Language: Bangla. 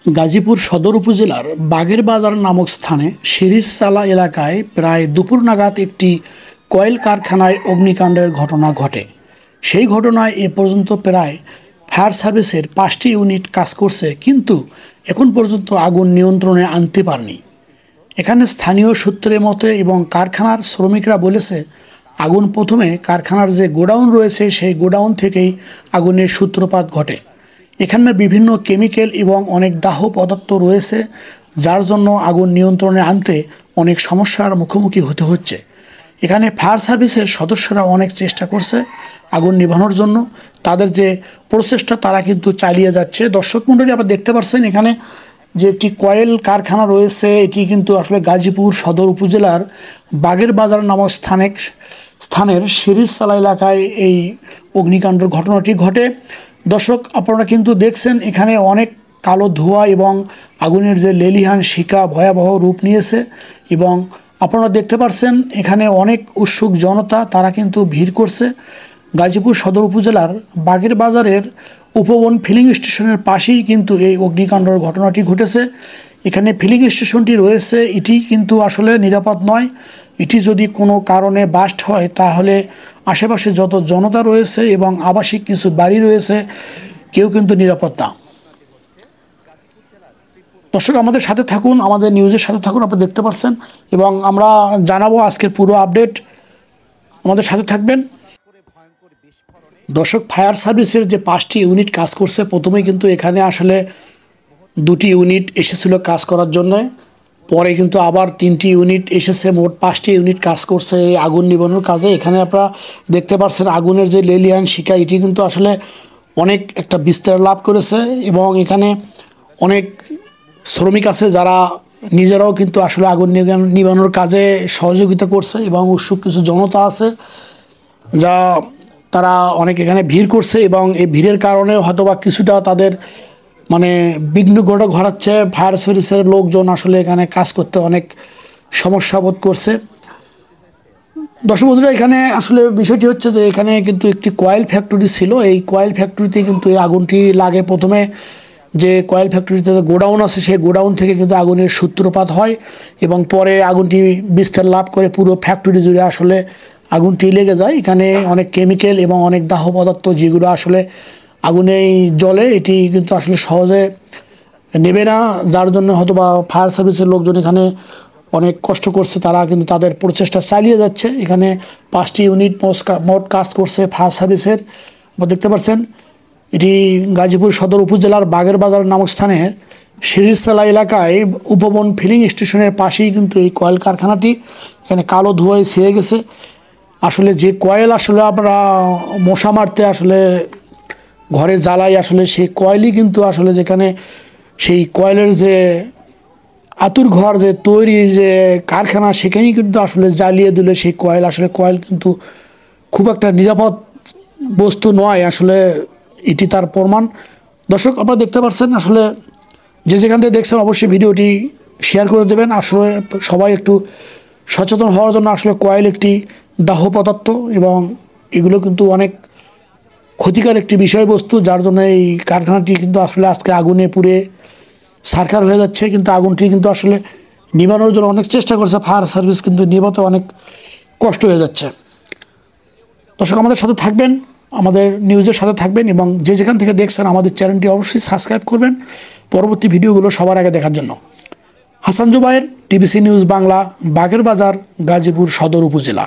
গাজীপুর সদর উপজেলার বাগের বাজার নামক স্থানে শিরিষচালা এলাকায় প্রায় দুপুর নাগাদ একটি কয়েল কারখানায় অগ্নিকাণ্ডের ঘটনা ঘটে। সেই ঘটনায় এ পর্যন্ত প্রায় ফায়ার সার্ভিসের 5টি ইউনিট কাজ করছে, কিন্তু এখন পর্যন্ত আগুন নিয়ন্ত্রণে আনতে পারেনি। এখানে স্থানীয় সূত্রের মতে এবং কারখানার শ্রমিকরা বলেছে, আগুন প্রথমে কারখানার যে গোডাউন রয়েছে সেই গোডাউন থেকেই আগুনের সূত্রপাত ঘটে। এখানে বিভিন্ন কেমিক্যাল এবং অনেক দাহ্য পদার্থ রয়েছে, যার জন্য আগুন নিয়ন্ত্রণে আনতে অনেক সমস্যার মুখোমুখি হতে হচ্ছে। এখানে ফায়ার সার্ভিসের সদস্যরা অনেক চেষ্টা করছে আগুন নিভানোর জন্য। তাদের যে প্রচেষ্টা তারা কিন্তু চালিয়ে যাচ্ছে। দর্শক মণ্ডলী, আপনারা দেখতে পাচ্ছেন এখানে যে একটি কয়েল কারখানা রয়েছে, এটি কিন্তু আসলে গাজীপুর সদর উপজেলার বাগের বাজার নামক স্থানের শিরিষচালা এলাকায় এই অগ্নিকাণ্ডের ঘটনাটি ঘটে। দর্শক, আপনারা কিন্তু দেখছেন এখানে অনেক কালো ধোঁয়া এবং আগুনের যে লেলিহান শিখা ভয়াবহ রূপ নিয়েছে, এবং আপনারা দেখতে পাচ্ছেন এখানে অনেক উৎসুক জনতা, তারা কিন্তু ভিড় করছে। গাজীপুর সদর উপজেলার বাগের বাজারের উপবন ফিলিং স্টেশনের পাশেই কিন্তু এই অগ্নিকাণ্ডের ঘটনাটি ঘটেছে। এখানে ফিলিং স্টেশনটি রয়েছে, এটি কিন্তু আসলে নিরাপদ নয়। এটি যদি কোনো কারণে বাস্ট হয় তাহলে আশেপাশে যত জনতা রয়েছে এবং আবাসিক কিছু বাড়ি রয়েছে, কেউ কিন্তু নিরাপদ না। দর্শক, আমাদের সাথে থাকুন, আমাদের নিউজের সাথে থাকুন, আপনারা দেখতে পাচ্ছেন এবং আমরা জানাবো আজকের পুরো আপডেট। আমাদের সাথে থাকবেন। দর্শক, ফায়ার সার্ভিসের যে 5টি ইউনিট কাজ করছে, প্রথমেই কিন্তু এখানে আসলে 2টি ইউনিট এসেছিল কাজ করার জন্য, পরে কিন্তু আবার 3টি ইউনিট এসেছে, মোট 5টি ইউনিট কাজ করছে এই আগুন নিভানোর কাজে। এখানে আপনারা দেখতে পাচ্ছেন আগুনের যে লেলিহান শিখা, এটি কিন্তু আসলে অনেক একটা বিস্তার লাভ করেছে, এবং এখানে অনেক শ্রমিক আছে যারা নিজেরাও কিন্তু আসলে আগুন নিভানোর কাজে সহযোগিতা করছে, এবং উৎসুক কিছু জনতা আছে যা তারা অনেক এখানে ভিড় করছে, এবং এই ভিড়ের কারণে হয়তোবা কিছুটা তাদের বিঘ্ন ঘটাচ্ছে। ফায়ার সার্ভিসের লোকজন আসলে এখানে কাজ করতে অনেক সমস্যা বোধ করছে। দর্শক বন্ধুরা, এখানে আসলে বিষয়টি হচ্ছে যে এখানে কিন্তু একটি কয়েল ফ্যাক্টরি ছিল। এই কয়েল ফ্যাক্টরিতে কিন্তু এই আগুনটি লাগে। প্রথমে যে কয়েল ফ্যাক্টরিতে গোডাউন আছে সেই গোডাউন থেকে কিন্তু আগুনের সূত্রপাত হয়, এবং পরে আগুনটি বিস্তার লাভ করে পুরো ফ্যাক্টরি জুড়ে আসলে আগুনটি লেগে যায়। এখানে অনেক কেমিক্যাল এবং অনেক দাহ্য পদার্থ যেগুলো আসলে আগুনেই জ্বলে, এটি কিন্তু আসলে সহজে নেবে না, যার জন্য হয়তো বা ফায়ার সার্ভিসের লোকজন এখানে অনেক কষ্ট করছে। তারা কিন্তু তাদের প্রচেষ্টা চালিয়ে যাচ্ছে। এখানে 5টি ইউনিট মোট কাজ করছে ফায়ার সার্ভিসের। আপনারা দেখতে পাচ্ছেন এটি গাজীপুর সদর উপজেলার বাগের বাজার নামক স্থানে শিরিষচালা এলাকায় উপবন ফিলিং স্টেশনের পাশেই কিন্তু এই কয়েল কারখানাটি। এখানে কালো ধোঁয়ায় ছেয়ে গেছে। আসলে যে কয়েল আসলে আমরা মশা মারতে আসলে ঘরে জ্বালাই, আসলে সেই কয়েলই কিন্তু আসলে যেখানে সেই কয়েলের যে আতুর ঘর যে তৈরির যে কারখানা, সেখানেই কিন্তু আসলে জ্বালিয়ে দিলে সেই কয়েল, আসলে কয়েল কিন্তু খুব একটা নিরাপদ বস্তু নয়, আসলে এটি তার প্রমাণ। দর্শক, আপনারা দেখতে পাচ্ছেন আসলে যে যেখান থেকে দেখছেন অবশ্যই ভিডিওটি শেয়ার করে দেবেন। আসলে সবাই একটু সচেতন হওয়ার জন্য। আসলে কয়েল একটি দাহ্য পদার্থ, এবং এগুলো কিন্তু অনেক ক্ষতিকর একটি বিষয়বস্তু, যার জন্য এই কারখানাটি কিন্তু আসলে আজকে আগুনে পুড়ে ছারখার হয়ে যাচ্ছে। কিন্তু আগুনটি কিন্তু আসলে নিভানোর জন্য অনেক চেষ্টা করছে ফায়ার সার্ভিস, কিন্তু নিভাতে অনেক কষ্ট হয়ে যাচ্ছে। দর্শক, আমাদের সাথে থাকবেন, আমাদের নিউজের সাথে থাকবেন, এবং যে যেখান থেকে দেখছেন আমাদের চ্যানেলটি অবশ্যই সাবস্ক্রাইব করবেন পরবর্তী ভিডিওগুলো সবার আগে দেখার জন্য। হাসান জুবায়ের, টিবিসি নিউজ বাংলা, বাগের বাজার, গাজীপুর সদর উপজেলা।